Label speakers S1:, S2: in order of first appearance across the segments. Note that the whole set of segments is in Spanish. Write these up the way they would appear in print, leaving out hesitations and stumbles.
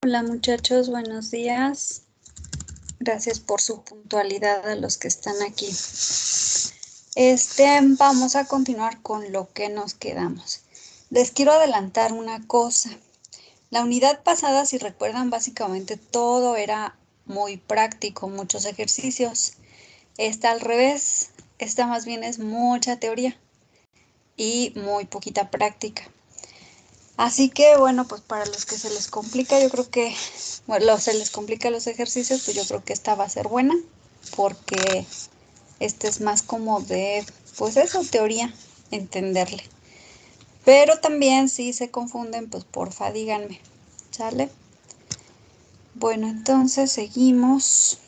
S1: Hola muchachos, buenos días. Gracias por su puntualidad a los que están aquí. Vamos a continuar con lo que nos quedamos. Les quiero adelantar una cosa. La unidad pasada, si recuerdan, básicamente todo era muy práctico, muchos ejercicios. Esta al revés, esta más bien es mucha teoría y muy poquita práctica. Así que, bueno, pues para los que se les complica, yo creo que, bueno, se les complica los ejercicios, pues yo creo que esta va a ser buena, porque este es más como de, pues eso, teoría, entenderle. Pero también si se confunden, pues porfa díganme, ¿sale? Bueno, entonces seguimos.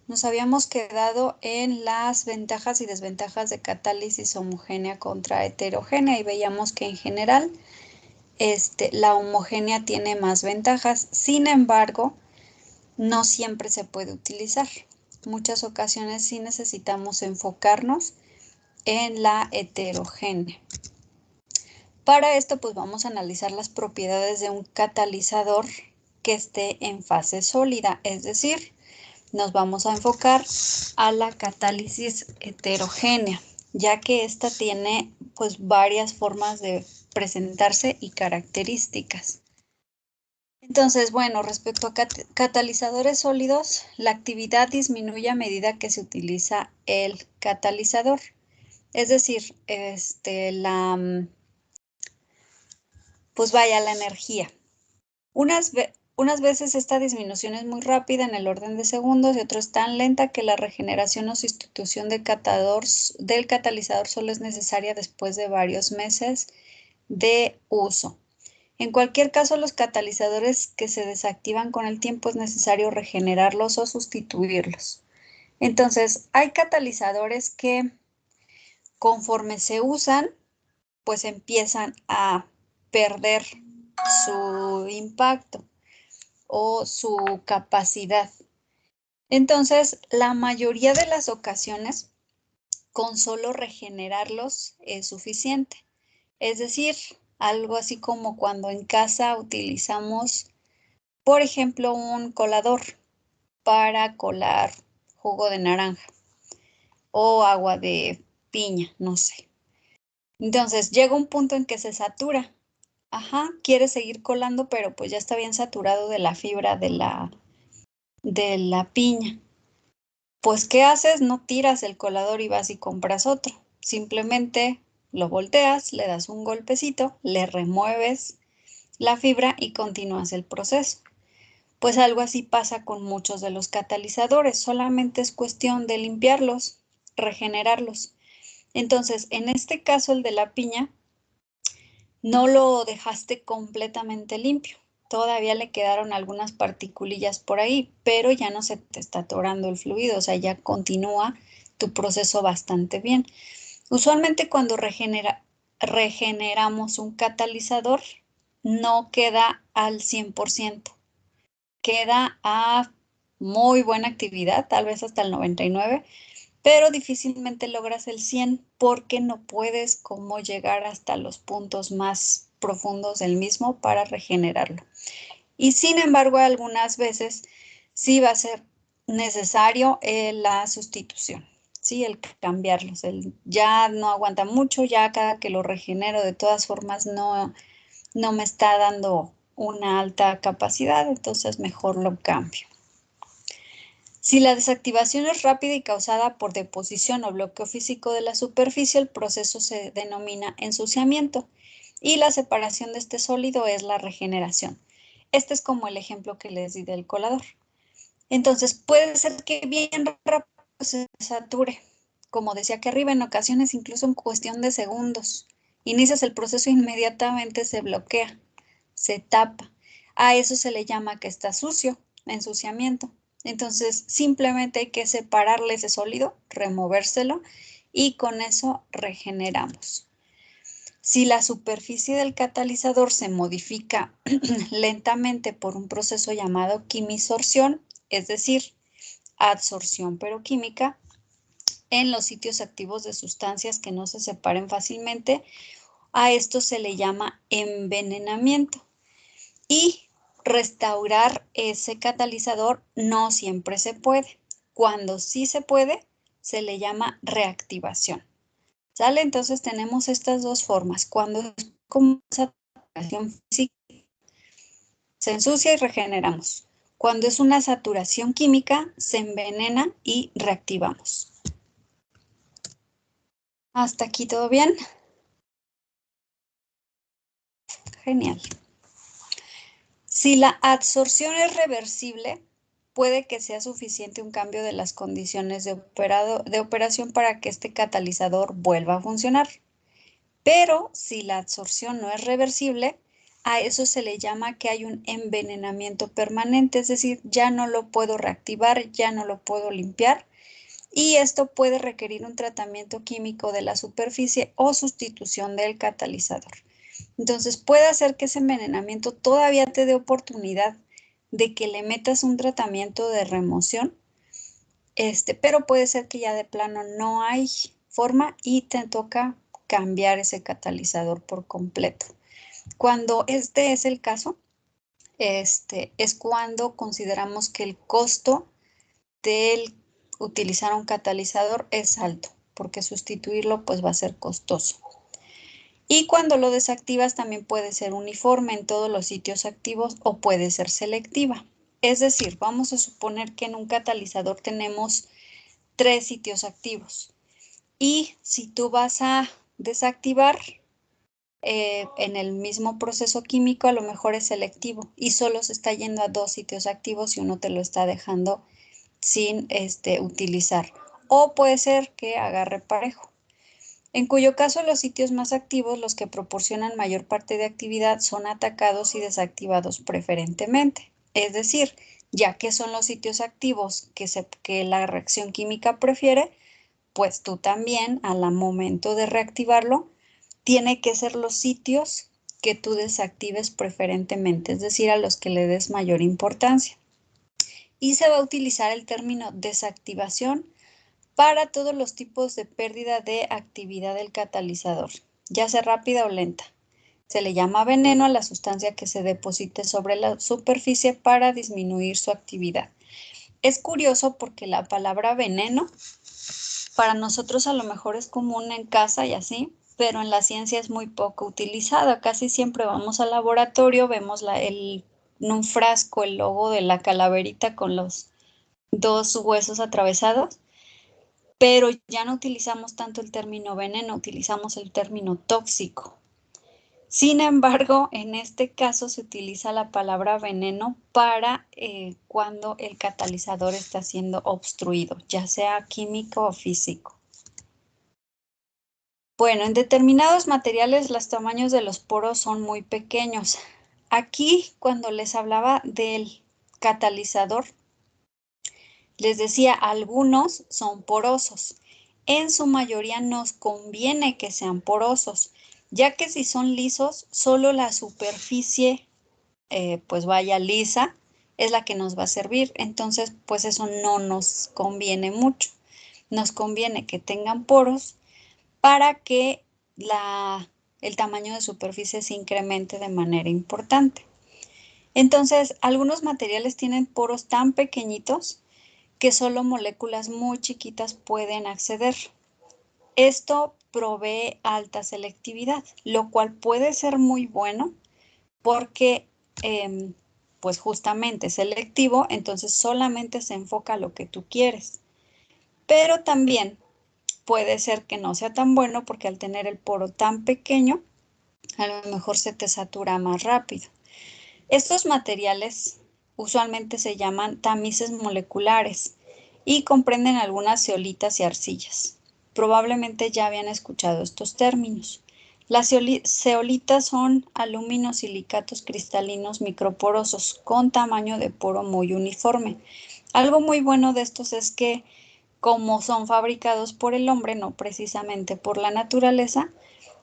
S1: Nos habíamos quedado en las ventajas y desventajas de catálisis homogénea contra heterogénea y veíamos que en general la homogénea tiene más ventajas. Sin embargo, no siempre se puede utilizar. Muchas ocasiones sí necesitamos enfocarnos en la heterogénea. Para esto, pues vamos a analizar las propiedades de un catalizador que esté en fase sólida, es decir, nos vamos a enfocar a la catálisis heterogénea, ya que esta tiene pues varias formas de presentarse y características. Entonces, bueno, respecto a catalizadores sólidos, la actividad disminuye a medida que se utiliza el catalizador. Es decir, pues vaya, la energía. Unas veces esta disminución es muy rápida, en el orden de segundos, y otras tan lenta que la regeneración o sustitución del catalizador solo es necesaria después de varios meses de uso. En cualquier caso, los catalizadores que se desactivan con el tiempo es necesario regenerarlos o sustituirlos. Entonces, hay catalizadores que conforme se usan, pues empiezan a perder su impacto o su capacidad. Entonces, la mayoría de las ocasiones, con solo regenerarlos es suficiente. Es decir, algo así como cuando en casa utilizamos, por ejemplo, un colador para colar jugo de naranja o agua de piña, no sé. Entonces, llega un punto en que se satura. Ajá, quiere seguir colando, pero pues ya está bien saturado de la fibra de la piña. Pues, ¿qué haces? No tiras el colador y vas y compras otro. Simplemente lo volteas, le das un golpecito, le remueves la fibra y continúas el proceso. Pues algo así pasa con muchos de los catalizadores, solamente es cuestión de limpiarlos, regenerarlos. Entonces, en este caso, el de la piña, no lo dejaste completamente limpio. Todavía le quedaron algunas particulillas por ahí, pero ya no se te está atorando el fluido, o sea, ya continúa tu proceso bastante bien. Usualmente cuando regeneramos un catalizador, no queda al 100%. Queda a muy buena actividad, tal vez hasta el 99%, pero difícilmente logras el 100 porque no puedes como llegar hasta los puntos más profundos del mismo para regenerarlo. Y sin embargo, algunas veces sí va a ser necesario la sustitución, ¿sí? El cambiarlos. Ya no aguanta mucho, ya cada que lo regenero de todas formas no me está dando una alta capacidad, entonces mejor lo cambio. Si la desactivación es rápida y causada por deposición o bloqueo físico de la superficie, el proceso se denomina ensuciamiento y la separación de este sólido es la regeneración. Este es como el ejemplo que les di del colador. Entonces, puede ser que bien rápido se sature, como decía que arriba, en ocasiones incluso en cuestión de segundos. Inicias el proceso e inmediatamente se bloquea, se tapa. A eso se le llama que está sucio, ensuciamiento. Entonces, simplemente hay que separarle ese sólido, removérselo y con eso regeneramos. Si la superficie del catalizador se modifica lentamente por un proceso llamado quimisorción, es decir, adsorción peroquímica, en los sitios activos de sustancias que no se separen fácilmente, A esto se le llama envenenamiento. Y restaurar ese catalizador no siempre se puede. Cuando sí se puede, se le llama reactivación. ¿Sale? Entonces tenemos estas dos formas. Cuando es como saturación física, se ensucia y regeneramos. Cuando es una saturación química, se envenena y reactivamos. ¿Hasta aquí todo bien? Genial. Si la absorción es reversible, puede que sea suficiente un cambio de las condiciones de operación para que este catalizador vuelva a funcionar. Pero si la absorción no es reversible, a eso se le llama que hay un envenenamiento permanente, es decir, ya no lo puedo reactivar, ya no lo puedo limpiar, y esto puede requerir un tratamiento químico de la superficie o sustitución del catalizador. Entonces puede hacer que ese envenenamiento todavía te dé oportunidad de que le metas un tratamiento de remoción, pero puede ser que ya de plano no hay forma y te toca cambiar ese catalizador por completo. Cuando este es el caso, es cuando consideramos que el costo del utilizar un catalizador es alto, porque sustituirlo pues va a ser costoso. Y cuando lo desactivas también puede ser uniforme en todos los sitios activos o puede ser selectiva. Es decir, vamos a suponer que en un catalizador tenemos 3 sitios activos. Y si tú vas a desactivar en el mismo proceso químico, a lo mejor es selectivo y solo se está yendo a 2 sitios activos y uno te lo está dejando sin utilizar. O puede ser que agarre parejo, en cuyo caso los sitios más activos, los que proporcionan mayor parte de actividad, son atacados y desactivados preferentemente. Es decir, ya que son los sitios activos que la reacción química prefiere, pues tú también, al momento de reactivarlo, tiene que ser los sitios que tú desactives preferentemente, es decir, a los que le des mayor importancia. Y se va a utilizar el término desactivación para todos los tipos de pérdida de actividad del catalizador, ya sea rápida o lenta. Se le llama veneno a la sustancia que se deposite sobre la superficie para disminuir su actividad. Es curioso porque la palabra veneno para nosotros a lo mejor es común en casa y así, pero en la ciencia es muy poco utilizada. Casi siempre vamos al laboratorio, vemos en un frasco el logo de la calaverita con los 2 huesos atravesados, pero ya no utilizamos tanto el término veneno, utilizamos el término tóxico. Sin embargo, en este caso se utiliza la palabra veneno para cuando el catalizador está siendo obstruido, ya sea químico o físico. Bueno, en determinados materiales los tamaños de los poros son muy pequeños. Aquí, cuando les hablaba del catalizador, les decía, algunos son porosos. En su mayoría nos conviene que sean porosos, ya que si son lisos, solo la superficie, pues vaya lisa, es la que nos va a servir. Entonces, pues eso no nos conviene mucho. Nos conviene que tengan poros para que el tamaño de superficie se incremente de manera importante. Entonces, algunos materiales tienen poros tan pequeñitos que solo moléculas muy chiquitas pueden acceder. Esto provee alta selectividad, lo cual puede ser muy bueno porque, pues justamente es selectivo, entonces solamente se enfoca a lo que tú quieres. Pero también puede ser que no sea tan bueno porque al tener el poro tan pequeño, a lo mejor se te satura más rápido. Estos materiales usualmente se llaman tamices moleculares y comprenden algunas zeolitas y arcillas. Probablemente ya habían escuchado estos términos. Las zeolitas son aluminosilicatos cristalinos microporosos con tamaño de poro muy uniforme. Algo muy bueno de estos es que como son fabricados por el hombre, no precisamente por la naturaleza,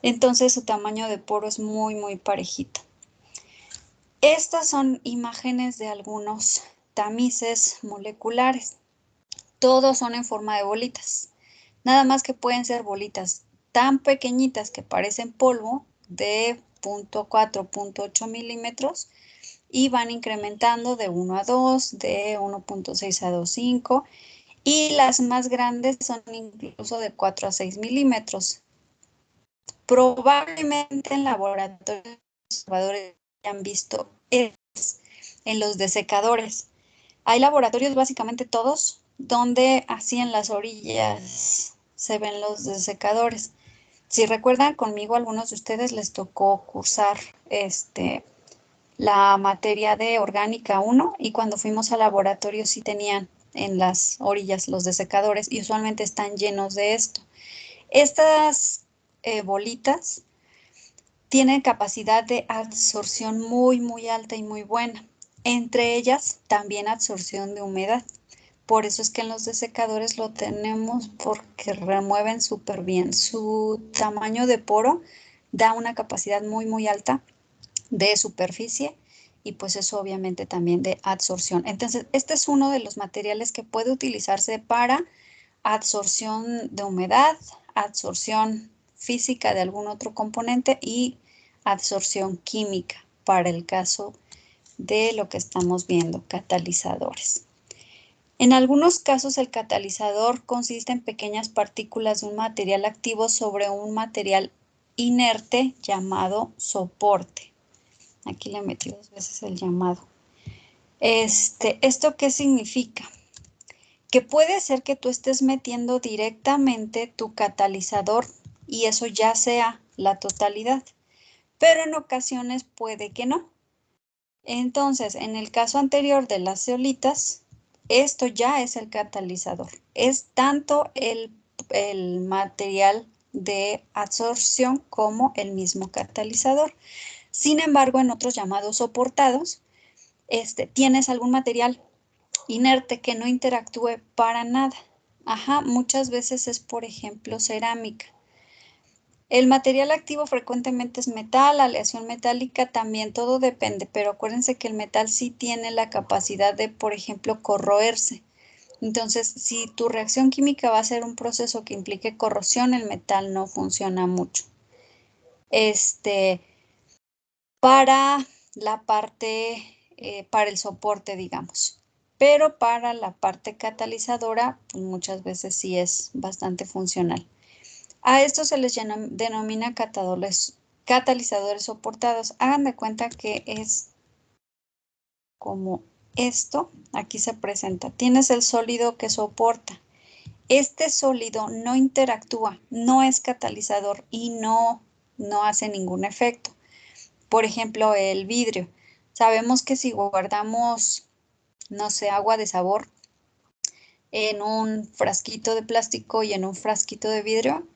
S1: entonces su tamaño de poro es muy, muy parejito. Estas son imágenes de algunos tamices moleculares. Todos son en forma de bolitas. Nada más que pueden ser bolitas tan pequeñitas que parecen polvo, de 0.4, 0.8 milímetros y van incrementando de 1 a 2, de 1.6 a 2.5 y las más grandes son incluso de 4 a 6 milímetros. Probablemente en laboratorios observadores han visto en los desecadores. Hay laboratorios, básicamente todos, donde así en las orillas se ven los desecadores. Si recuerdan, conmigo a algunos de ustedes les tocó cursar la materia de orgánica 1 y cuando fuimos al laboratorio sí tenían en las orillas los desecadores y usualmente están llenos de esto. Estas bolitas tienen capacidad de absorción muy, muy alta y muy buena. Entre ellas también absorción de humedad. Por eso es que en los desecadores lo tenemos porque remueven súper bien. Su tamaño de poro da una capacidad muy, muy alta de superficie y pues eso obviamente también de absorción. Entonces, este es uno de los materiales que puede utilizarse para absorción de humedad, absorción física de algún otro componente y absorción química para el caso de lo que estamos viendo, catalizadores. En algunos casos el catalizador consiste en pequeñas partículas de un material activo sobre un material inerte llamado soporte. Aquí le metí 2 veces el llamado. ¿Esto qué significa? Que puede ser que tú estés metiendo directamente tu catalizador y eso ya sea la totalidad, pero en ocasiones puede que no. Entonces, en el caso anterior de las zeolitas, esto ya es el catalizador. Es tanto el material de absorción como el mismo catalizador. Sin embargo, en otros llamados soportados, tienes algún material inerte que no interactúe para nada. Muchas veces es, por ejemplo, cerámica. El material activo frecuentemente es metal, aleación metálica también, todo depende, pero acuérdense que el metal sí tiene la capacidad de, por ejemplo, corroerse. Entonces, si tu reacción química va a ser un proceso que implique corrosión, el metal no funciona mucho. Para la parte, para el soporte, digamos. Pero para la parte catalizadora, pues muchas veces sí es bastante funcional. A esto se les denomina catalizadores soportados. Hagan de cuenta que es como esto, aquí se presenta. Tienes el sólido que soporta. Este sólido no interactúa, no es catalizador y no hace ningún efecto. Por ejemplo, el vidrio. Sabemos que si guardamos, no sé, agua de sabor en un frasquito de plástico y en un frasquito de vidrio,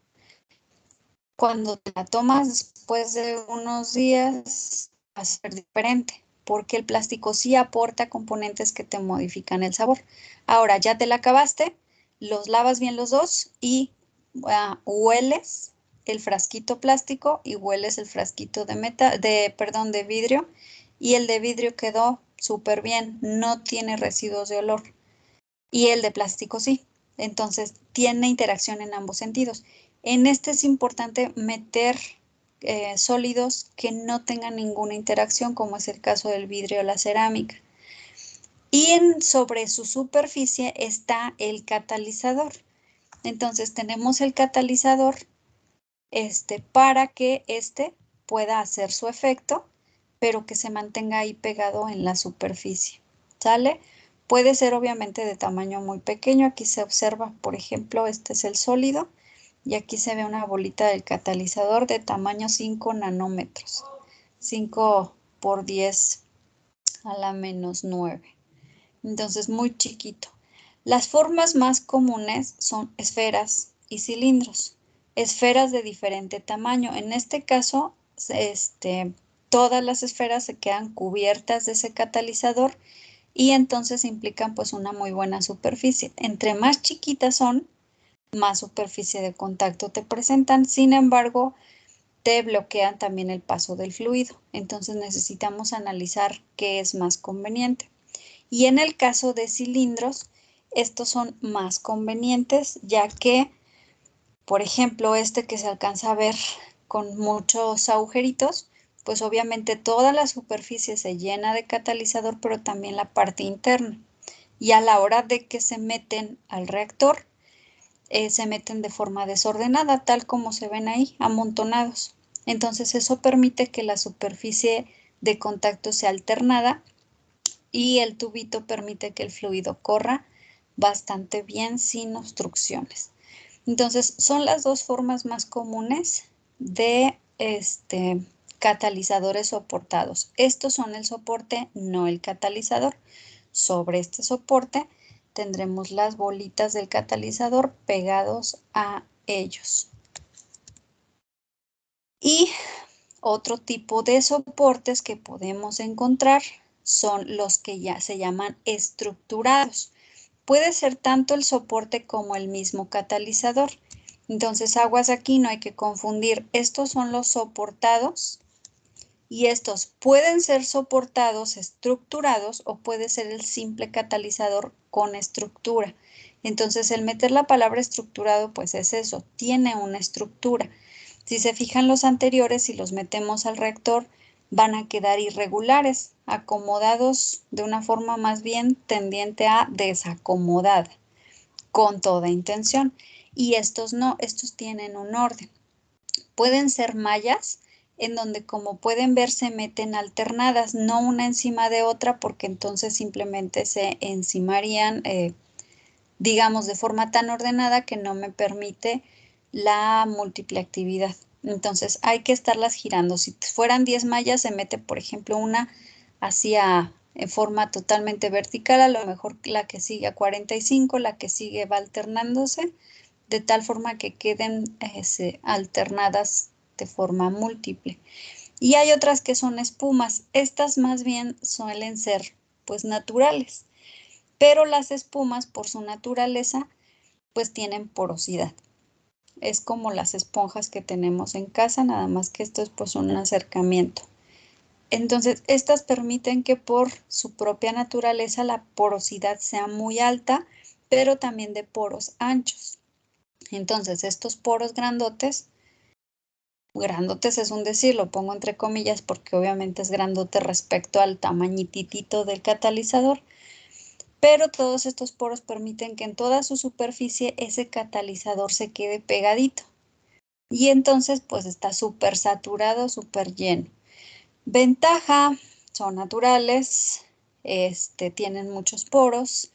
S1: cuando te la tomas después de unos días va a ser diferente, porque el plástico sí aporta componentes que te modifican el sabor. Ahora ya te la acabaste, los lavas bien los dos y hueles el frasquito plástico y hueles el frasquito de vidrio y el de vidrio quedó súper bien, no tiene residuos de olor y el de plástico sí. Entonces tiene interacción en ambos sentidos. En este es importante meter sólidos que no tengan ninguna interacción, como es el caso del vidrio o la cerámica. Y sobre su superficie está el catalizador. Entonces tenemos el catalizador para que pueda hacer su efecto, pero que se mantenga ahí pegado en la superficie. ¿Sale? Puede ser obviamente de tamaño muy pequeño. Aquí se observa, por ejemplo, este es el sólido y aquí se ve una bolita del catalizador de tamaño 5 nanómetros. 5 por 10 a la menos 9. Entonces muy chiquito. Las formas más comunes son esferas y cilindros. Esferas de diferente tamaño. En este caso, todas las esferas se quedan cubiertas de ese catalizador y entonces implican pues una muy buena superficie. Entre más chiquitas son, más superficie de contacto te presentan. Sin embargo, te bloquean también el paso del fluido. Entonces necesitamos analizar qué es más conveniente. Y en el caso de cilindros, estos son más convenientes, ya que, por ejemplo, que se alcanza a ver con muchos agujeritos, pues obviamente toda la superficie se llena de catalizador, pero también la parte interna. Y a la hora de que se meten al reactor, se meten de forma desordenada, tal como se ven ahí, amontonados. Entonces eso permite que la superficie de contacto sea alternada y el tubito permite que el fluido corra bastante bien sin obstrucciones. Entonces son las dos formas más comunes de catalizadores soportados. Estos son el soporte, no el catalizador. Sobre este soporte tendremos las bolitas del catalizador pegados a ellos. Y otro tipo de soportes que podemos encontrar son los que ya se llaman estructurados. Puede ser tanto el soporte como el mismo catalizador. Entonces, aguas aquí, no hay que confundir. Estos son los soportados y estos pueden ser soportados estructurados o puede ser el simple catalizador con estructura. Entonces, el meter la palabra estructurado, pues es eso, tiene una estructura. Si se fijan los anteriores, si los metemos al reactor, van a quedar irregulares, acomodados de una forma más bien tendiente a desacomodada, con toda intención. Y estos no, estos tienen un orden. Pueden ser mallas en donde, como pueden ver, se meten alternadas, no una encima de otra, porque entonces simplemente se encimarían, digamos, de forma tan ordenada que no me permite la múltiple actividad. Entonces hay que estarlas girando. Si fueran 10 mallas, se mete, por ejemplo, una hacia en forma totalmente vertical, a lo mejor la que sigue a 45, la que sigue va alternándose, de tal forma que queden alternadas de forma múltiple. Y hay otras que son espumas. Estas más bien suelen ser pues naturales, pero las espumas por su naturaleza pues tienen porosidad. Es como las esponjas que tenemos en casa, nada más que esto es pues un acercamiento. Entonces, estas permiten que por su propia naturaleza la porosidad sea muy alta, pero también de poros anchos. Entonces, estos poros grandotes es un decir, lo pongo entre comillas porque obviamente es grandote respecto al tamañitito del catalizador, pero todos estos poros permiten que en toda su superficie ese catalizador se quede pegadito. Y entonces pues está súper saturado, súper lleno. Ventaja, son naturales, tienen muchos poros.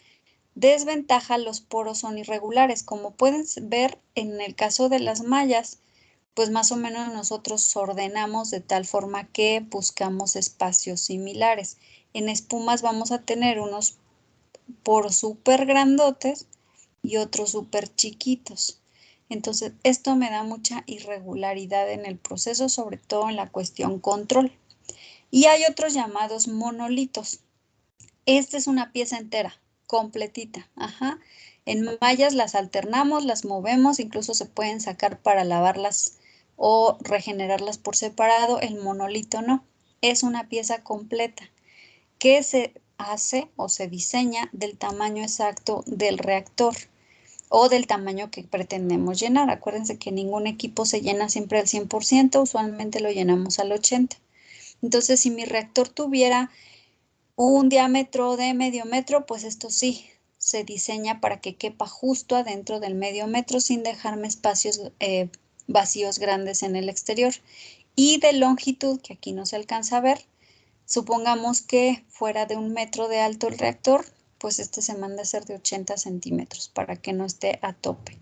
S1: Desventaja, los poros son irregulares. Como pueden ver en el caso de las mallas, pues más o menos nosotros ordenamos de tal forma que buscamos espacios similares. En espumas vamos a tener unos poros súper grandotes y otros súper chiquitos. Entonces, esto me da mucha irregularidad en el proceso, sobre todo en la cuestión control. Y hay otros llamados monolitos. Esta es una pieza entera, completita. Ajá. En mallas las alternamos, las movemos, incluso se pueden sacar para lavarlas o regenerarlas por separado. El monolito no, es una pieza completa que se hace o se diseña del tamaño exacto del reactor o del tamaño que pretendemos llenar. Acuérdense que ningún equipo se llena siempre al 100%, usualmente lo llenamos al 80%. Entonces, si mi reactor tuviera un diámetro de medio metro, pues esto sí, se diseña para que quepa justo adentro del medio metro sin dejarme espacios vacíos grandes en el exterior. Y de longitud, que aquí no se alcanza a ver, supongamos que fuera de 1 metro de alto el reactor, pues este se manda a hacer de 80 centímetros para que no esté a tope.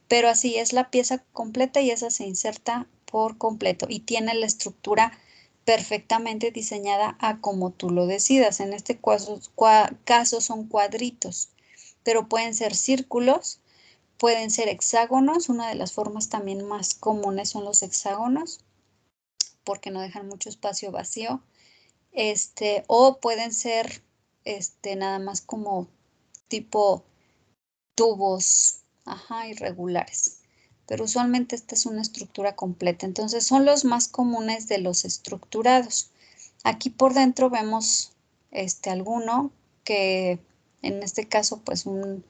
S1: Pero así es la pieza completa y esa se inserta por completo y tiene la estructura perfectamente diseñada a como tú lo decidas. En este caso son cuadritos, pero pueden ser círculos, pueden ser hexágonos. Una de las formas también más comunes son los hexágonos, porque no dejan mucho espacio vacío. O pueden ser nada más como tipo tubos, irregulares. Pero usualmente esta es una estructura completa. Entonces son los más comunes de los estructurados. Aquí por dentro vemos alguno que en este caso pues un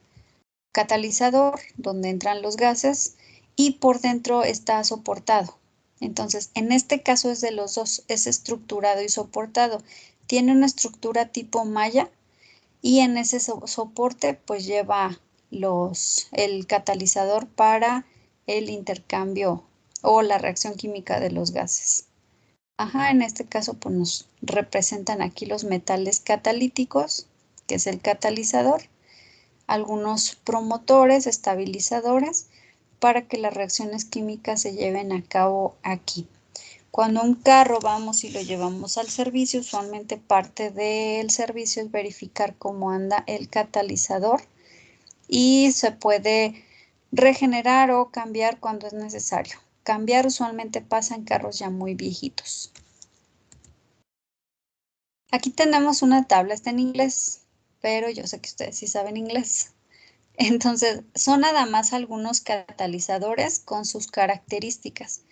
S1: catalizador donde entran los gases y por dentro está soportado. Entonces, en este caso es de los dos, es estructurado y soportado. Tiene una estructura tipo malla y en ese soporte pues lleva el catalizador para el intercambio o la reacción química de los gases. Ajá, en este caso pues nos representan aquí los metales catalíticos, que es el catalizador, algunos promotores, estabilizadores, para que las reacciones químicas se lleven a cabo aquí. Cuando un carro vamos y lo llevamos al servicio, usualmente parte del servicio es verificar cómo anda el catalizador y se puede regenerar o cambiar cuando es necesario. Cambiar usualmente pasa en carros ya muy viejitos. Aquí tenemos una tabla, está en inglés, pero yo sé que ustedes sí saben inglés. Entonces, son nada más algunos catalizadores con sus características.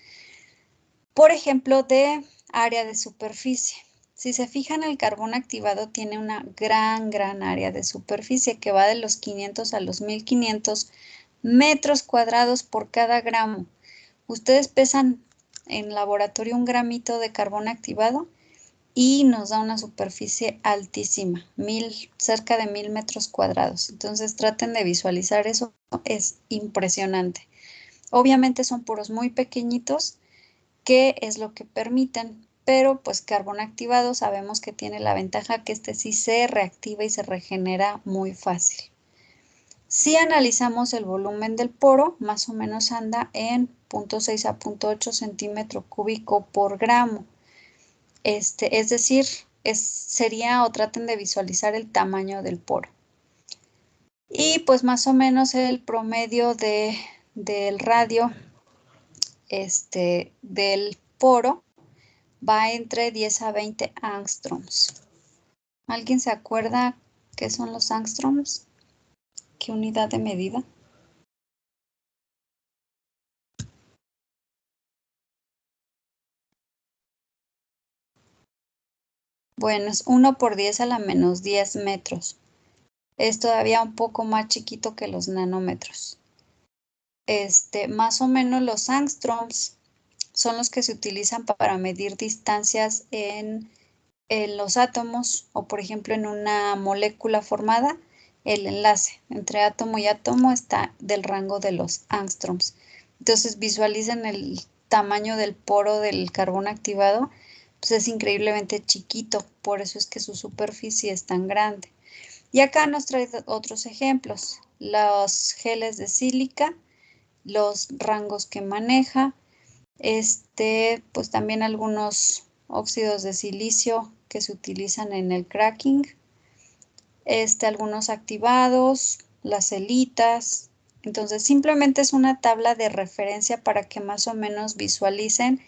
S1: Por ejemplo, de área de superficie. Si se fijan, el carbón activado tiene una gran área de superficie que va de los 500 a los 1500 metros cuadrados por cada gramo. Ustedes pesan en laboratorio un gramito de carbón activado y nos da una superficie altísima, cerca de 1000 metros cuadrados. Entonces traten de visualizar eso, es impresionante. Obviamente son poros muy pequeñitos, que es lo que permiten, pero pues carbón activado sabemos que tiene la ventaja que este sí se reactiva y se regenera muy fácil. Si analizamos el volumen del poro, más o menos anda en 0.6 a 0.8 centímetro cúbico por gramo. Es decir, sería o traten de visualizar el tamaño del poro. Y pues más o menos el promedio del radio del poro va entre 10 a 20 angstroms. ¿Alguien se acuerda qué son los angstroms? ¿Qué unidad de medida? Bueno, es 1 por 10 a la menos 10 metros. Es todavía un poco más chiquito que los nanómetros. Más o menos los angstroms son los que se utilizan para medir distancias en los átomos o, por ejemplo, en una molécula formada. El enlace entre átomo y átomo está del rango de los angstroms. Entonces visualicen el tamaño del poro del carbón activado, pues es increíblemente chiquito, por eso es que su superficie es tan grande. Y acá nos trae otros ejemplos, los geles de sílica, los rangos que maneja, pues también algunos óxidos de silicio que se utilizan en el cracking, algunos activados, las celitas. Entonces simplemente es una tabla de referencia para que más o menos visualicen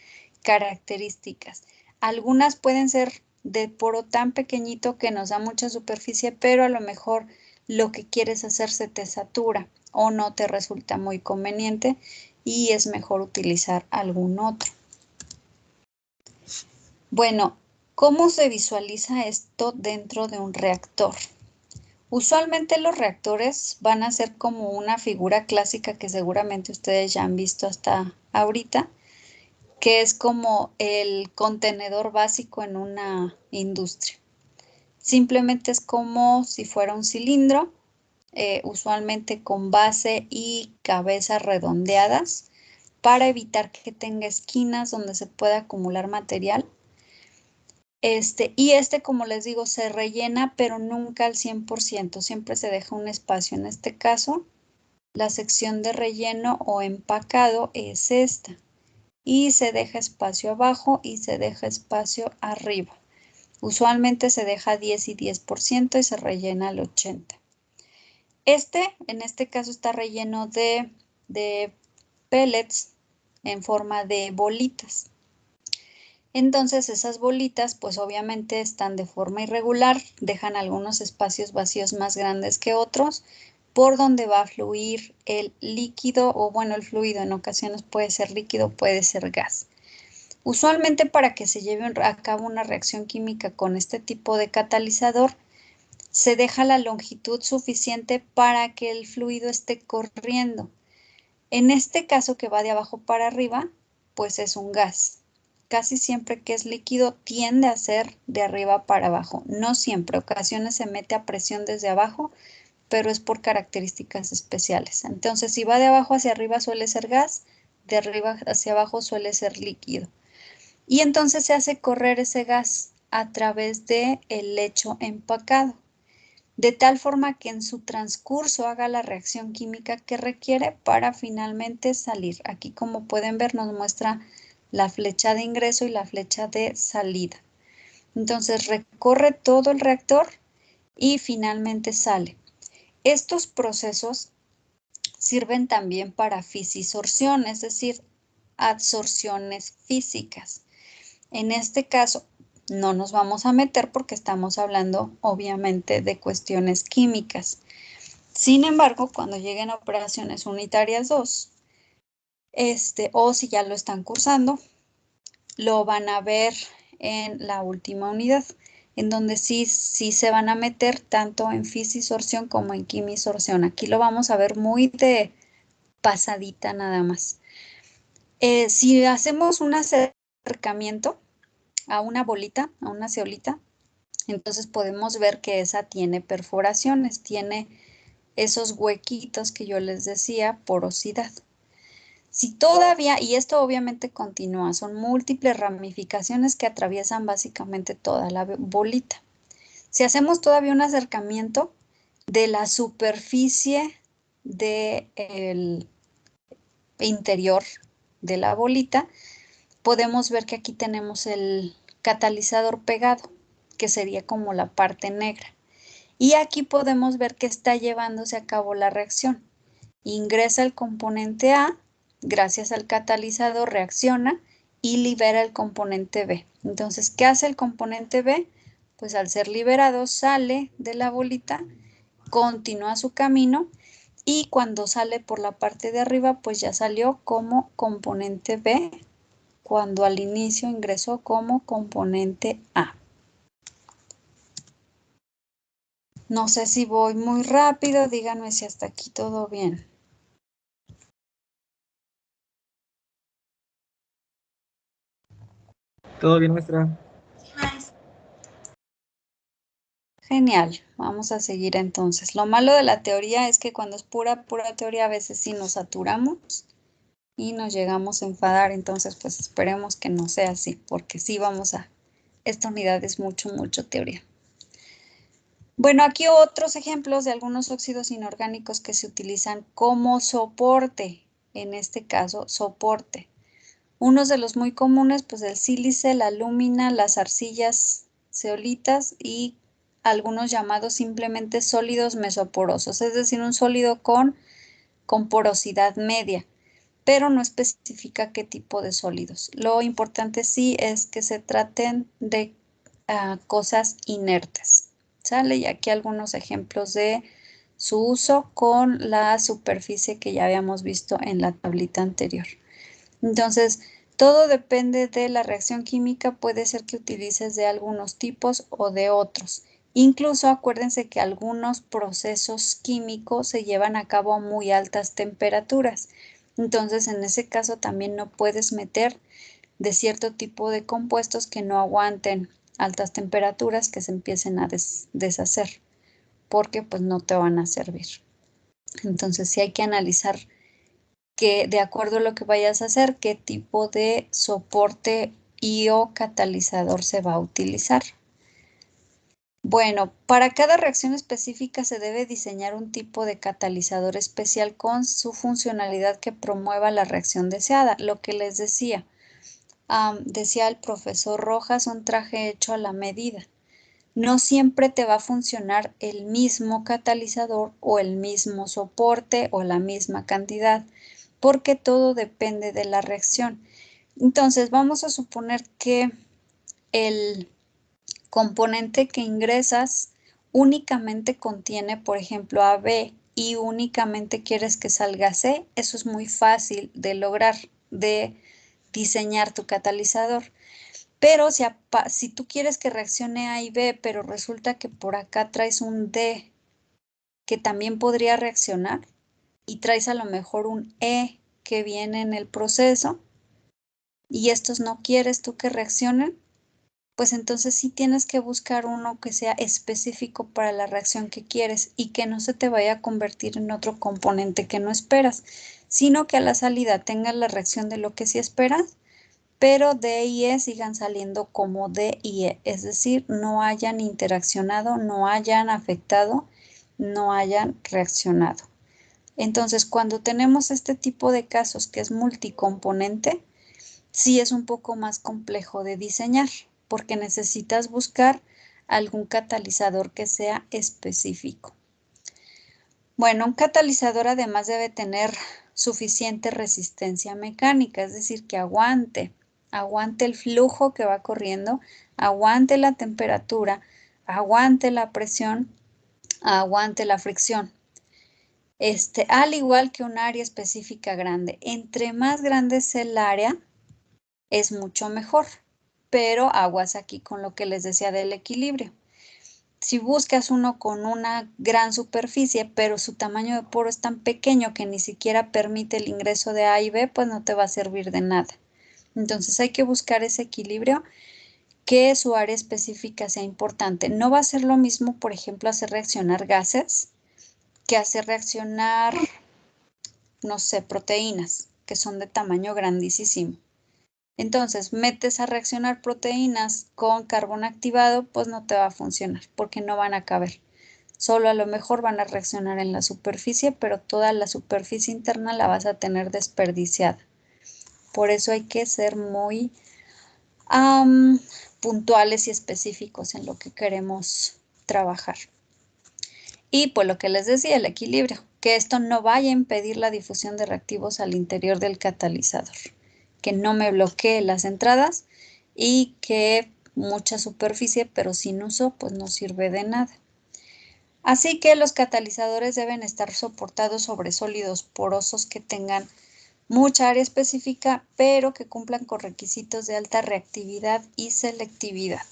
S1: características. Algunas pueden ser de poro tan pequeñito que nos da mucha superficie, pero a lo mejor lo que quieres hacer se te satura o no te resulta muy conveniente y es mejor utilizar algún otro. Bueno, ¿cómo se visualiza esto dentro de un reactor? Usualmente los reactores van a ser como una figura clásica que seguramente ustedes ya han visto hasta ahorita, que es como el contenedor básico en una industria. Simplemente es como si fuera un cilindro, usualmente con base y cabeza redondeadas, para evitar que tenga esquinas donde se pueda acumular material. Como les digo, se rellena, pero nunca al 100%, siempre se deja un espacio. En este caso, la sección de relleno o empacado es esta. Y se deja espacio abajo y se deja espacio arriba. Usualmente se deja 10 y 10% y se rellena al 80%. En este caso, está relleno de pellets en forma de bolitas. Entonces esas bolitas pues obviamente están de forma irregular, dejan algunos espacios vacíos más grandes que otros por donde va a fluir el líquido o bueno, el fluido en ocasiones puede ser líquido, puede ser gas. Usualmente para que se lleve a cabo una reacción química con este tipo de catalizador, se deja la longitud suficiente para que el fluido esté corriendo. En este caso que va de abajo para arriba, pues es un gas. Casi siempre que es líquido tiende a ser de arriba para abajo. No siempre, ocasiones se mete a presión desde abajo, pero es por características especiales. Entonces, si va de abajo hacia arriba suele ser gas, de arriba hacia abajo suele ser líquido. Y entonces se hace correr ese gas a través del lecho empacado, de tal forma que en su transcurso haga la reacción química que requiere para finalmente salir. Aquí, como pueden ver, nos muestra la flecha de ingreso y la flecha de salida. Entonces recorre todo el reactor y finalmente sale. Estos procesos sirven también para fisiosorción, es decir, adsorciones físicas. En este caso, no nos vamos a meter porque estamos hablando obviamente de cuestiones químicas. Sin embargo, cuando lleguen a operaciones unitarias 2, o si ya lo están cursando, lo van a ver en la última unidad, en donde sí se van a meter tanto en fisiosorción como en quimisorción. Aquí lo vamos a ver muy de pasadita nada más. Si hacemos un acercamiento a una bolita, a una ceolita, entonces podemos ver que esa tiene perforaciones, tiene esos huequitos que yo les decía, porosidad. Si todavía, y esto obviamente continúa, son múltiples ramificaciones que atraviesan básicamente toda la bolita. Si hacemos todavía un acercamiento de la superficie del interior de la bolita, podemos ver que aquí tenemos el catalizador pegado, que sería como la parte negra. Y aquí podemos ver que está llevándose a cabo la reacción. Ingresa el componente A, gracias al catalizador reacciona y libera el componente B. Entonces, ¿qué hace el componente B? Pues al ser liberado sale de la bolita, continúa su camino y cuando sale por la parte de arriba, pues ya salió como componente B, cuando al inicio ingresó como componente A. No sé si voy muy rápido, díganme si hasta aquí todo bien.
S2: Todo bien, maestra.
S1: Genial, vamos a seguir entonces. Lo malo de la teoría es que cuando es pura teoría a veces sí nos saturamos y nos llegamos a enfadar, entonces pues esperemos que no sea así, porque sí esta unidad es mucho teoría. Bueno, aquí otros ejemplos de algunos óxidos inorgánicos que se utilizan como soporte, en este caso soporte. Unos de los muy comunes, pues el sílice, la alúmina, las arcillas zeolitas y algunos llamados simplemente sólidos mesoporosos, es decir, un sólido con porosidad media, pero no especifica qué tipo de sólidos. Lo importante sí es que se traten de cosas inertes, ¿sale? Y aquí algunos ejemplos de su uso con la superficie que ya habíamos visto en la tablita anterior. Entonces, todo depende de la reacción química, puede ser que utilices de algunos tipos o de otros. Incluso acuérdense que algunos procesos químicos se llevan a cabo a muy altas temperaturas. Entonces, en ese caso también no puedes meter de cierto tipo de compuestos que no aguanten altas temperaturas, que se empiecen a deshacer, porque pues no te van a servir. Entonces, sí hay que analizar que de acuerdo a lo que vayas a hacer, qué tipo de soporte y o catalizador se va a utilizar. Bueno, para cada reacción específica se debe diseñar un tipo de catalizador especial con su funcionalidad que promueva la reacción deseada. Lo que les decía, decía el profesor Rojas, un traje hecho a la medida. No siempre te va a funcionar el mismo catalizador o el mismo soporte o la misma cantidad, porque todo depende de la reacción. Entonces, vamos a suponer que el componente que ingresas únicamente contiene, por ejemplo, AB y únicamente quieres que salga C. Eso es muy fácil de lograr, de diseñar tu catalizador. Pero si tú quieres que reaccione A y B, pero resulta que por acá traes un D que también podría reaccionar y traes a lo mejor un E que viene en el proceso, y estos no quieres tú que reaccionen, pues entonces sí tienes que buscar uno que sea específico para la reacción que quieres y que no se te vaya a convertir en otro componente que no esperas, sino que a la salida tengas la reacción de lo que sí esperas, pero D y E sigan saliendo como D y E, es decir, no hayan interaccionado, no hayan afectado, no hayan reaccionado. Entonces, cuando tenemos este tipo de casos que es multicomponente, sí es un poco más complejo de diseñar, porque necesitas buscar algún catalizador que sea específico. Bueno, un catalizador además debe tener suficiente resistencia mecánica, es decir, que aguante el flujo que va corriendo, aguante la temperatura, aguante la presión, aguante la fricción. Al igual que un área específica grande. Entre más grande es el área, es mucho mejor. Pero aguas aquí con lo que les decía del equilibrio. Si buscas uno con una gran superficie, pero su tamaño de poro es tan pequeño que ni siquiera permite el ingreso de A y B, pues no te va a servir de nada. Entonces hay que buscar ese equilibrio, que su área específica sea importante. No va a ser lo mismo, por ejemplo, hacer reaccionar gases que hacer reaccionar, no sé, proteínas, que son de tamaño grandísimo. Entonces, metes a reaccionar proteínas con carbón activado, pues no te va a funcionar porque no van a caber. Solo a lo mejor van a reaccionar en la superficie, pero toda la superficie interna la vas a tener desperdiciada. Por eso hay que ser muy puntuales y específicos en lo que queremos trabajar. Y pues lo que les decía, el equilibrio, que esto no vaya a impedir la difusión de reactivos al interior del catalizador, que no me bloquee las entradas y que mucha superficie, pero sin uso, pues no sirve de nada. Así que los catalizadores deben estar soportados sobre sólidos porosos que tengan mucha área específica, pero que cumplan con requisitos de alta reactividad y selectividad.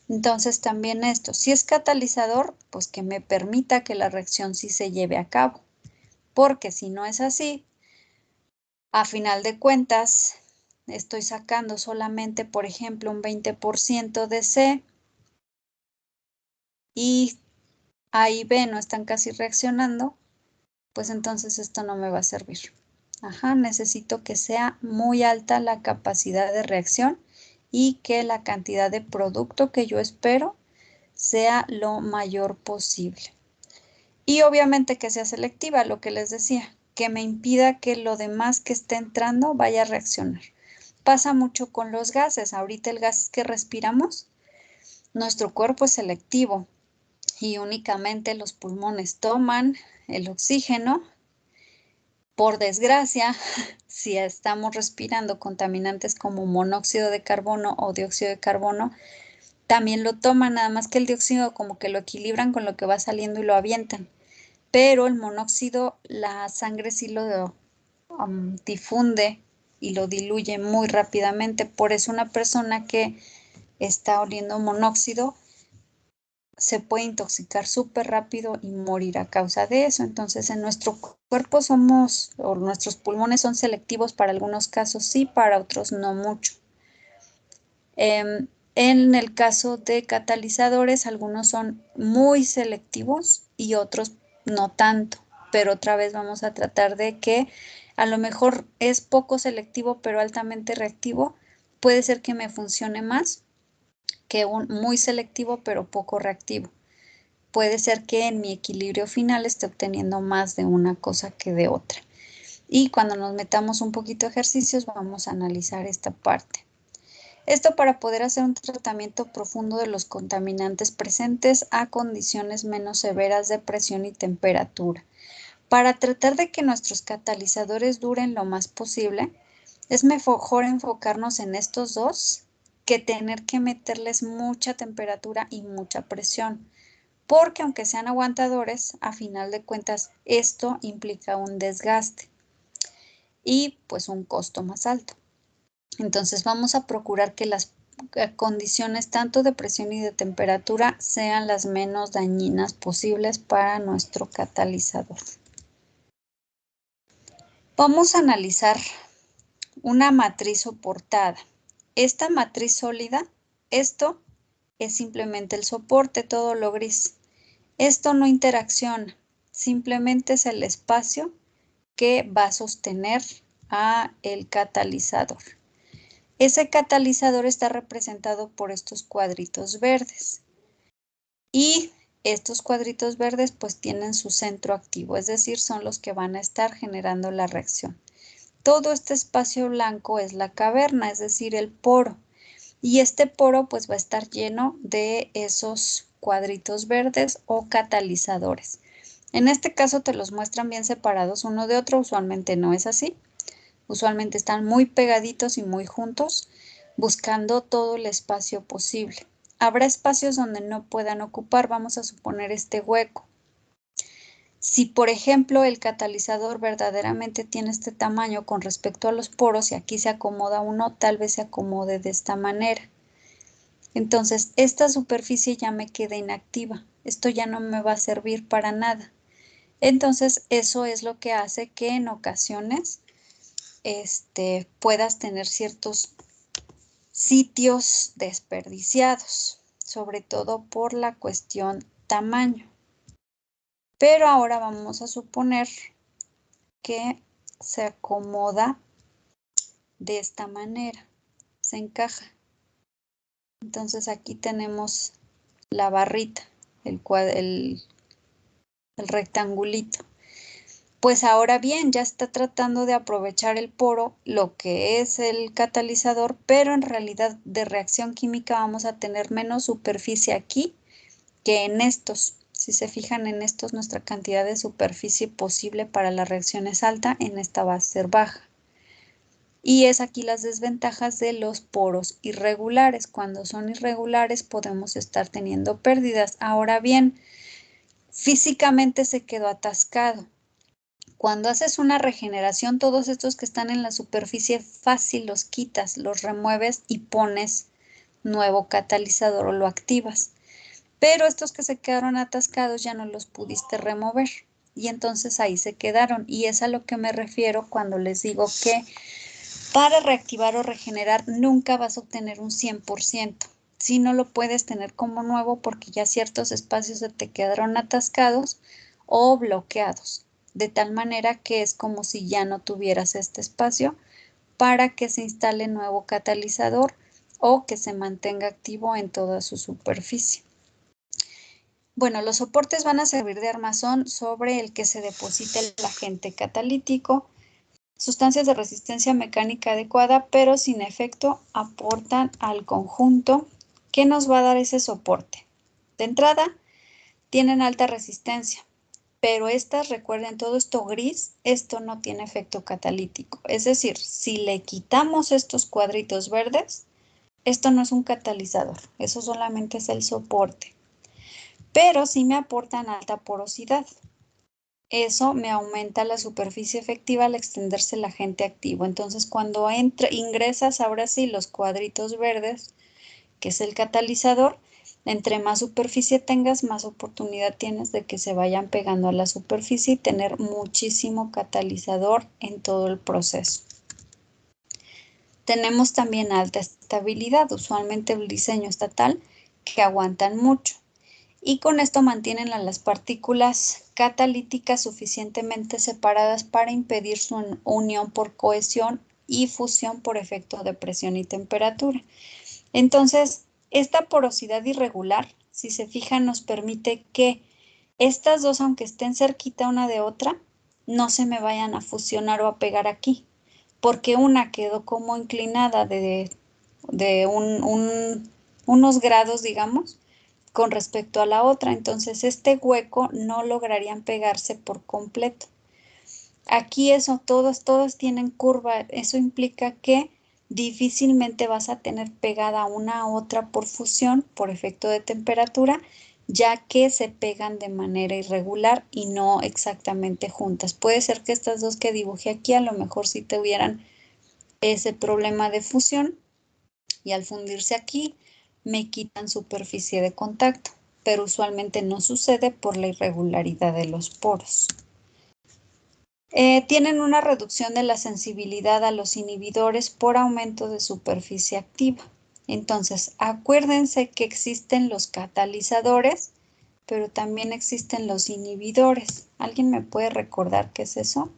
S1: Entonces también esto, si es catalizador, pues que me permita que la reacción sí se lleve a cabo, porque si no es así, a final de cuentas, estoy sacando solamente, por ejemplo, un 20% de C y A y B no están casi reaccionando, pues entonces esto no me va a servir. Necesito que sea muy alta la capacidad de reacción y que la cantidad de producto que yo espero sea lo mayor posible. Y obviamente que sea selectiva, lo que les decía, que me impida que lo demás que esté entrando vaya a reaccionar. Pasa mucho con los gases. Ahorita el gas que respiramos, nuestro cuerpo es selectivo y únicamente los pulmones toman el oxígeno. Por desgracia, si estamos respirando contaminantes como monóxido de carbono o dióxido de carbono, también lo toman, nada más que el dióxido como que lo equilibran con lo que va saliendo y lo avientan. Pero el monóxido, la sangre sí lo difunde y lo diluye muy rápidamente. Por eso una persona que está oliendo monóxido se puede intoxicar súper rápido y morir a causa de eso. Entonces, en nuestro cuerpo nuestros pulmones son selectivos para algunos casos sí, para otros no mucho. En el caso de catalizadores, algunos son muy selectivos y otros no tanto, pero otra vez vamos a tratar de que a lo mejor es poco selectivo pero altamente reactivo. Puede ser que me funcione más que un muy selectivo pero poco reactivo. Puede ser que en mi equilibrio final esté obteniendo más de una cosa que de otra. Y cuando nos metamos un poquito de ejercicios vamos a analizar esta parte. Esto para poder hacer un tratamiento profundo de los contaminantes presentes a condiciones menos severas de presión y temperatura. Para tratar de que nuestros catalizadores duren lo más posible, es mejor enfocarnos en estos dos que tener que meterles mucha temperatura y mucha presión, porque aunque sean aguantadores, a final de cuentas esto implica un desgaste y pues un costo más alto. Entonces vamos a procurar que las condiciones tanto de presión y de temperatura sean las menos dañinas posibles para nuestro catalizador. Vamos a analizar una matriz soportada. Esta matriz sólida, esto es simplemente el soporte, todo lo gris. Esto no interacciona, simplemente es el espacio que va a sostener a el catalizador. Ese catalizador está representado por estos cuadritos verdes. Y estos cuadritos verdes pues tienen su centro activo, es decir, son los que van a estar generando la reacción. Todo este espacio blanco es la caverna, es decir, el poro. Y este poro pues va a estar lleno de esos cuadritos verdes o catalizadores. En este caso te los muestran bien separados uno de otro, usualmente no es así. Usualmente están muy pegaditos y muy juntos, buscando todo el espacio posible. Habrá espacios donde no puedan ocupar, vamos a suponer este hueco. Si, por ejemplo, el catalizador verdaderamente tiene este tamaño con respecto a los poros y aquí se acomoda uno, tal vez se acomode de esta manera. Entonces, esta superficie ya me queda inactiva. Esto ya no me va a servir para nada. Entonces, eso es lo que hace que en ocasiones puedas tener ciertos sitios desperdiciados, sobre todo por la cuestión tamaño. Pero ahora vamos a suponer que se acomoda de esta manera, se encaja. Entonces aquí tenemos la barrita, el rectangulito. Pues ahora bien, ya está tratando de aprovechar el poro, lo que es el catalizador, pero en realidad de reacción química vamos a tener menos superficie aquí que en estos. Si se fijan en estos, nuestra cantidad de superficie posible para la reacción es alta, en esta va a ser baja. Y es aquí las desventajas de los poros irregulares. Cuando son irregulares podemos estar teniendo pérdidas. Ahora bien, físicamente se quedó atascado. Cuando haces una regeneración, todos estos que están en la superficie fácil los quitas, los remueves y pones nuevo catalizador o lo activas. Pero estos que se quedaron atascados ya no los pudiste remover y entonces ahí se quedaron. Y es a lo que me refiero cuando les digo que para reactivar o regenerar nunca vas a obtener un 100%. Si no lo puedes tener como nuevo porque ya ciertos espacios se te quedaron atascados o bloqueados. De tal manera que es como si ya no tuvieras este espacio para que se instale nuevo catalizador o que se mantenga activo en toda su superficie. Bueno, los soportes van a servir de armazón sobre el que se deposita el agente catalítico. Sustancias de resistencia mecánica adecuada, pero sin efecto, aportan al conjunto que nos va a dar ese soporte. De entrada, tienen alta resistencia, pero estas, recuerden, todo esto gris, esto no tiene efecto catalítico. Es decir, si le quitamos estos cuadritos verdes, esto no es un catalizador, eso solamente es el soporte. Pero sí me aportan alta porosidad. Eso me aumenta la superficie efectiva al extenderse el agente activo. Entonces, cuando ingresas ahora sí los cuadritos verdes, que es el catalizador, entre más superficie tengas, más oportunidad tienes de que se vayan pegando a la superficie y tener muchísimo catalizador en todo el proceso. Tenemos también alta estabilidad, usualmente el diseño está tal que aguantan mucho. Y con esto mantienen a las partículas catalíticas suficientemente separadas para impedir su unión por cohesión y fusión por efecto de presión y temperatura. Entonces, esta porosidad irregular, si se fijan, nos permite que estas dos, aunque estén cerquita una de otra, no se me vayan a fusionar o a pegar aquí, porque una quedó como inclinada de unos grados, digamos, con respecto a la otra. Entonces, este hueco no lograrían pegarse por completo. Aquí eso, todos tienen curva. Eso implica que difícilmente vas a tener pegada una a otra por fusión, por efecto de temperatura, ya que se pegan de manera irregular y no exactamente juntas. Puede ser que estas dos que dibujé aquí a lo mejor sí tuvieran ese problema de fusión y al fundirse aquí me quitan superficie de contacto, pero usualmente no sucede por la irregularidad de los poros. Tienen una reducción de la sensibilidad a los inhibidores por aumento de superficie activa. Entonces, acuérdense que existen los catalizadores, pero también existen los inhibidores. ¿Alguien me puede recordar qué es eso?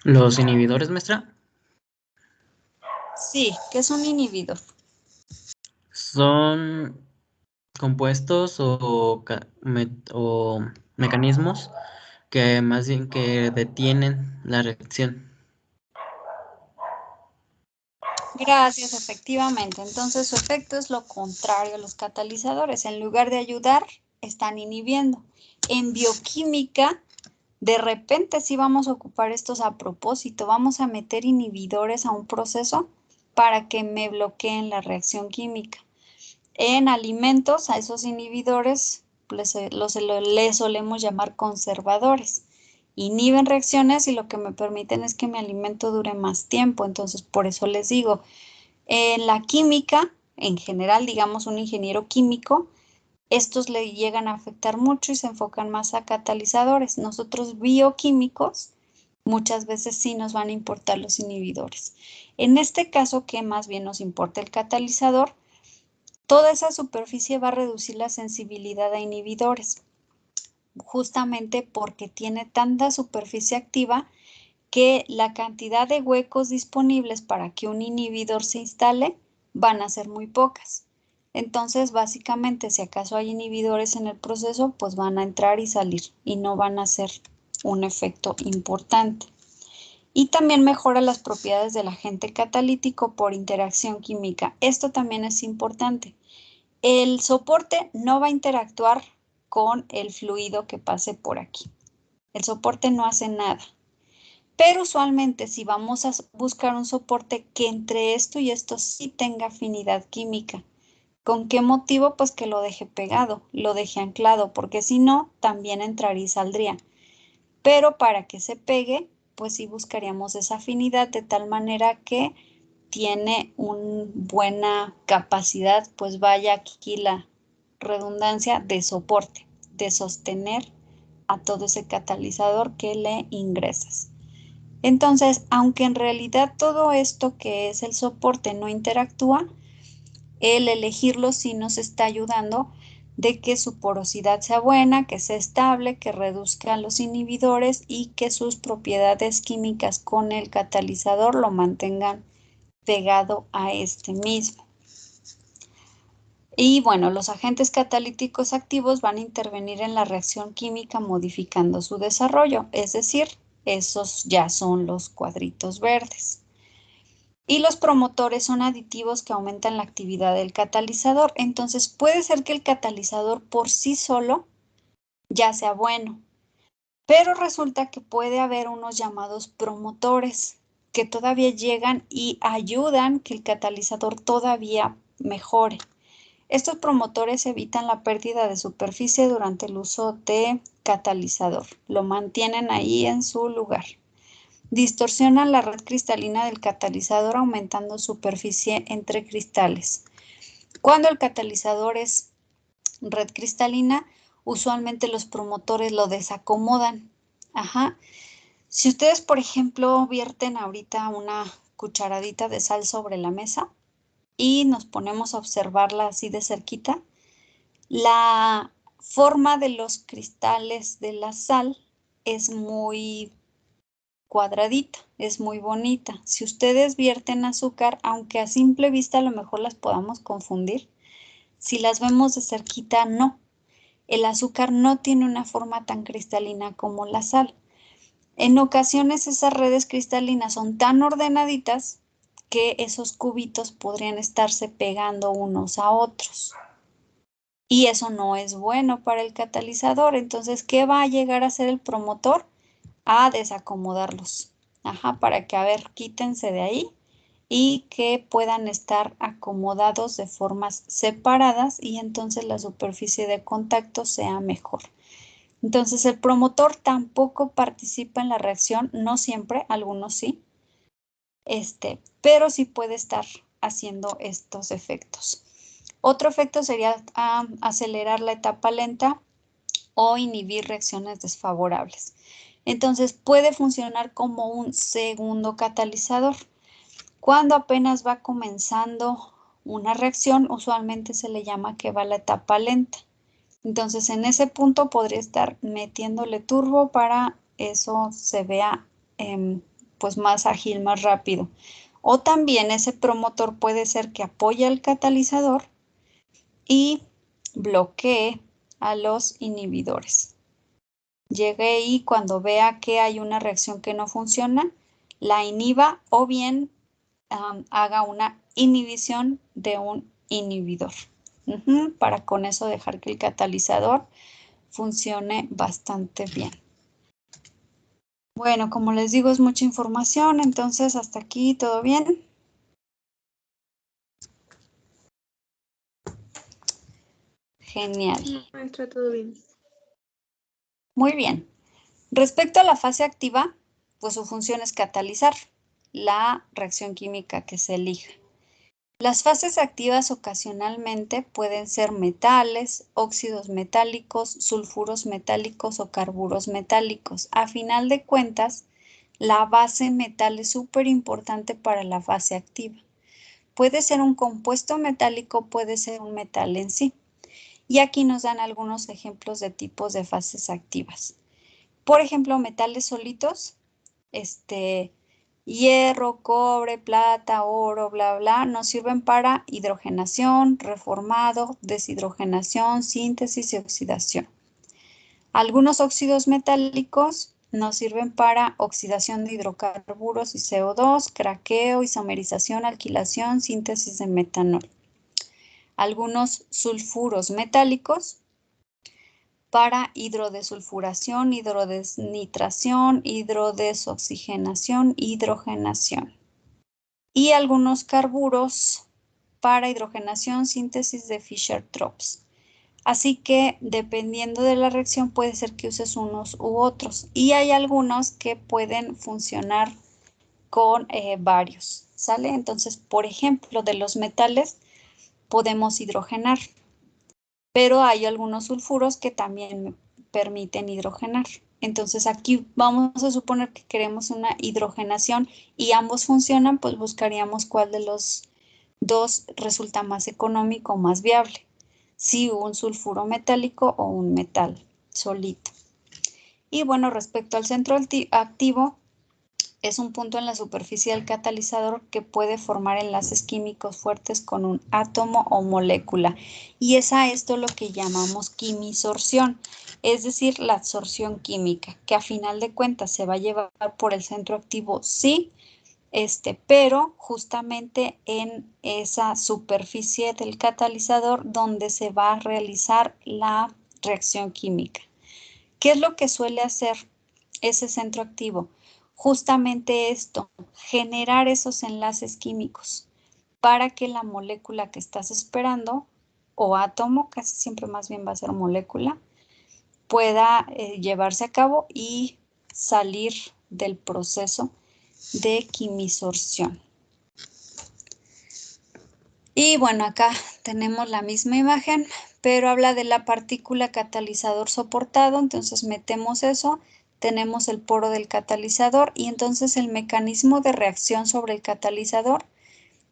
S2: ¿Los inhibidores, maestra?
S1: Sí, ¿qué es un inhibidor?
S2: Son compuestos o mecanismos que más bien que detienen la reacción.
S1: Gracias, efectivamente. Entonces, su efecto es lo contrario a los catalizadores. En lugar de ayudar, están inhibiendo. En bioquímica, de repente sí vamos a ocupar estos a propósito. Vamos a meter inhibidores a un proceso para que me bloqueen la reacción química. En alimentos, a esos inhibidores les solemos llamar conservadores. Inhiben reacciones y lo que me permiten es que mi alimento dure más tiempo. Entonces, por eso les digo, en la química, en general, digamos, un ingeniero químico, estos le llegan a afectar mucho y se enfocan más a catalizadores. Nosotros bioquímicos, muchas veces sí nos van a importar los inhibidores. En este caso, que más bien nos importa el catalizador, toda esa superficie va a reducir la sensibilidad a inhibidores, justamente porque tiene tanta superficie activa que la cantidad de huecos disponibles para que un inhibidor se instale van a ser muy pocas. Entonces, básicamente, si acaso hay inhibidores en el proceso, pues van a entrar y salir y no van a ser un efecto importante. Y también mejora las propiedades del agente catalítico por interacción química. Esto también es importante. El soporte no va a interactuar con el fluido que pase por aquí. El soporte no hace nada. Pero usualmente si vamos a buscar un soporte que entre esto y esto sí tenga afinidad química. ¿Con qué motivo? Pues que lo deje pegado, lo deje anclado, porque si no, también entraría y saldría. Pero para que se pegue, pues sí buscaríamos esa afinidad de tal manera que tiene una buena capacidad, pues vaya aquí la redundancia de soporte, de sostener a todo ese catalizador que le ingresas. Entonces, aunque en realidad todo esto que es el soporte no interactúa, el elegirlo sí nos está ayudando de que su porosidad sea buena, que sea estable, que reduzca los inhibidores y que sus propiedades químicas con el catalizador lo mantengan pegado a este mismo. Y bueno, los agentes catalíticos activos van a intervenir en la reacción química modificando su desarrollo, es decir, esos ya son los cuadritos verdes. Y los promotores son aditivos que aumentan la actividad del catalizador. Entonces puede ser que el catalizador por sí solo ya sea bueno, pero resulta que puede haber unos llamados promotores que todavía llegan y ayudan que el catalizador todavía mejore. Estos promotores evitan la pérdida de superficie durante el uso de catalizador. Lo mantienen ahí en su lugar. Distorsionan la red cristalina del catalizador aumentando superficie entre cristales. Cuando el catalizador es red cristalina, usualmente los promotores lo desacomodan. Ajá. Si ustedes, por ejemplo, vierten ahorita una cucharadita de sal sobre la mesa y nos ponemos a observarla así de cerquita, la forma de los cristales de la sal es muy cuadradita, es muy bonita. Si ustedes vierten azúcar, aunque a simple vista a lo mejor las podamos confundir, si las vemos de cerquita, no. El azúcar no tiene una forma tan cristalina como la sal. En ocasiones esas redes cristalinas son tan ordenaditas que esos cubitos podrían estarse pegando unos a otros. Y eso no es bueno para el catalizador. Entonces, ¿qué va a llegar a ser el promotor? A desacomodarlos. Ajá, para que, a ver, quítense de ahí y que puedan estar acomodados de formas separadas y entonces la superficie de contacto sea mejor. Entonces, el promotor tampoco participa en la reacción, no siempre, algunos sí, pero sí puede estar haciendo estos efectos. Otro efecto sería acelerar la etapa lenta o inhibir reacciones desfavorables. Entonces puede funcionar como un segundo catalizador. Cuando apenas va comenzando una reacción, usualmente se le llama que va a la etapa lenta. Entonces en ese punto podría estar metiéndole turbo para eso se vea pues más ágil, más rápido. O también ese promotor puede ser que apoye al catalizador y bloquee a los inhibidores. Llegue ahí cuando vea que hay una reacción que no funciona, la inhiba o bien haga una inhibición de un inhibidor. Para con eso dejar que el catalizador funcione bastante bien. Bueno, como les digo, es mucha información, entonces hasta aquí todo bien. Genial.
S3: Sí, maestra, todo bien.
S1: Muy bien. Respecto a la fase activa, pues su función es catalizar la reacción química que se elija. Las fases activas ocasionalmente pueden ser metales, óxidos metálicos, sulfuros metálicos o carburos metálicos. A final de cuentas, la base metal es súper importante para la fase activa. Puede ser un compuesto metálico, puede ser un metal en sí. Y aquí nos dan algunos ejemplos de tipos de fases activas. Por ejemplo, metales solitos, hierro, cobre, plata, oro, bla, bla, nos sirven para hidrogenación, reformado, deshidrogenación, síntesis y oxidación. Algunos óxidos metálicos nos sirven para oxidación de hidrocarburos y CO2, craqueo, isomerización, alquilación, síntesis de metanol. Algunos sulfuros metálicos para hidrodesulfuración, hidrodesnitración, hidrodesoxigenación, hidrogenación. Y algunos carburos para hidrogenación, síntesis de Fischer-Tropsch. Así que dependiendo de la reacción puede ser que uses unos u otros. Y hay algunos que pueden funcionar con varios, ¿sale? Entonces, por ejemplo, de los metales podemos hidrogenar, pero hay algunos sulfuros que también permiten hidrogenar. Entonces aquí vamos a suponer que queremos una hidrogenación y ambos funcionan, pues buscaríamos cuál de los dos resulta más económico o más viable. Si un sulfuro metálico o un metal solito. Y bueno, respecto al centro activo, es un punto en la superficie del catalizador que puede formar enlaces químicos fuertes con un átomo o molécula. Y es a esto lo que llamamos quimisorción, es decir, la absorción química, que a final de cuentas se va a llevar por el centro activo, sí, pero justamente en esa superficie del catalizador donde se va a realizar la reacción química. ¿Qué es lo que suele hacer ese centro activo? Justamente esto, generar esos enlaces químicos para que la molécula que estás esperando, o átomo, casi siempre más bien va a ser molécula, pueda llevarse a cabo y salir del proceso de quimisorción. Y bueno, acá tenemos la misma imagen, pero habla de la partícula catalizador soportado, entonces metemos eso, tenemos el poro del catalizador y entonces el mecanismo de reacción sobre el catalizador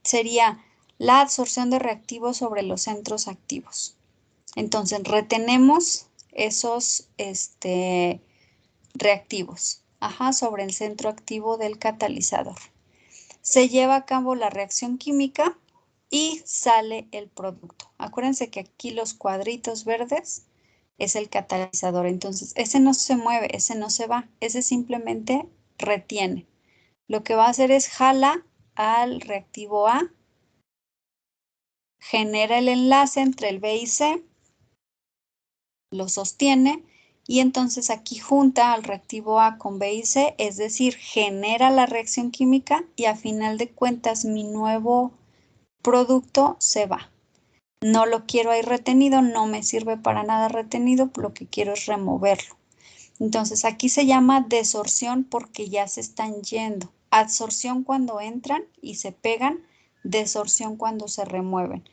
S1: sería la absorción de reactivos sobre los centros activos. Entonces retenemos esos reactivos sobre el centro activo del catalizador. Se lleva a cabo la reacción química y sale el producto. Acuérdense que aquí los cuadritos verdes es el catalizador. Entonces, ese no se mueve, ese no se va, ese simplemente retiene. Lo que va a hacer es jala al reactivo A, genera el enlace entre el B y C, lo sostiene y entonces aquí junta al reactivo A con B y C, es decir, genera la reacción química y a final de cuentas mi nuevo producto se va. No lo quiero ahí retenido, no me sirve para nada retenido, lo que quiero es removerlo. Entonces aquí se llama desorción porque ya se están yendo. Adsorción cuando entran y se pegan, desorción cuando se remueven.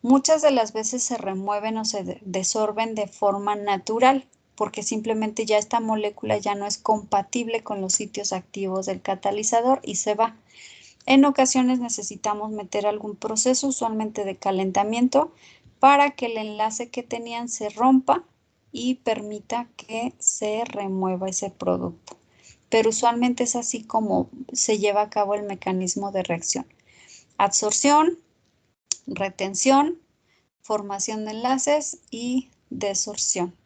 S1: Muchas de las veces se remueven o se desorben de forma natural, porque simplemente ya esta molécula ya no es compatible con los sitios activos del catalizador y se va. En ocasiones necesitamos meter algún proceso, usualmente de calentamiento, para que el enlace que tenían se rompa y permita que se remueva ese producto. Pero usualmente es así como se lleva a cabo el mecanismo de reacción. Absorción, retención, formación de enlaces y desorción.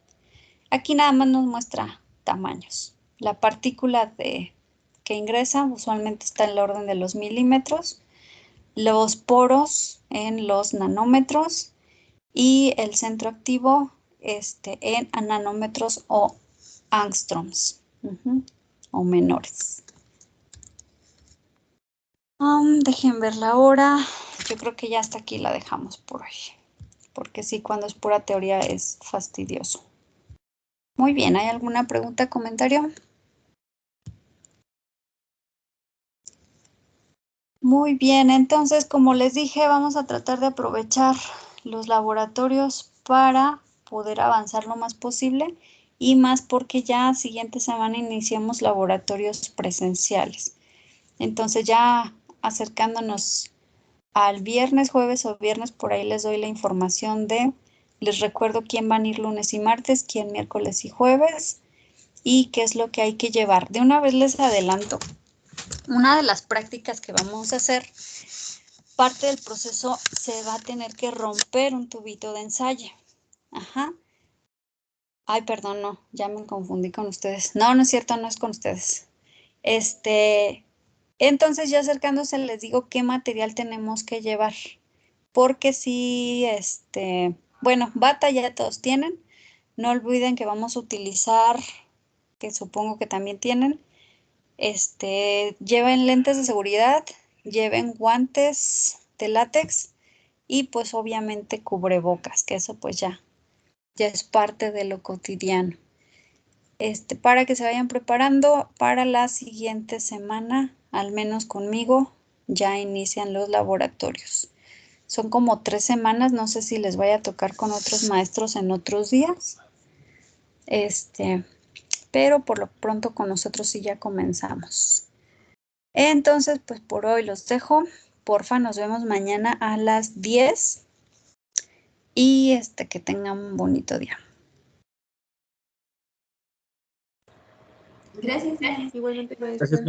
S1: Aquí nada más nos muestra tamaños. La partícula que ingresa usualmente está en el orden de los milímetros, los poros en los nanómetros y el centro activo en nanómetros o angstroms o menores. Dejen ver la hora. Yo creo que ya hasta aquí la dejamos por hoy, porque sí, cuando es pura teoría es fastidioso. Muy bien, ¿hay alguna pregunta, comentario? Muy bien, entonces, como les dije, vamos a tratar de aprovechar los laboratorios para poder avanzar lo más posible y más porque ya siguiente semana iniciamos laboratorios presenciales. Entonces ya acercándonos al viernes, jueves o viernes, por ahí les doy la información les recuerdo quién van a ir lunes y martes, quién miércoles y jueves y qué es lo que hay que llevar. De una vez les adelanto, una de las prácticas que vamos a hacer, parte del proceso se va a tener que romper un tubito de ensayo. Ajá. Ay, perdón, no, ya me confundí con ustedes. No, no es cierto, no es con ustedes. Entonces ya acercándose les digo qué material tenemos que llevar. Porque si, bueno, bata ya todos tienen. No olviden que vamos a utilizar, que supongo que también tienen, lleven lentes de seguridad, lleven guantes de látex y pues obviamente cubrebocas, que eso pues ya es parte de lo cotidiano. Para que se vayan preparando para la siguiente semana, al menos conmigo, ya inician los laboratorios. Son como 3 semanas, no sé si les vaya a tocar con otros maestros en otros días. Pero por lo pronto con nosotros sí ya comenzamos. Entonces, pues por hoy los dejo. Porfa, nos vemos mañana a las 10 y que tengan un bonito día.
S3: Gracias. Igualmente,
S2: Gracias,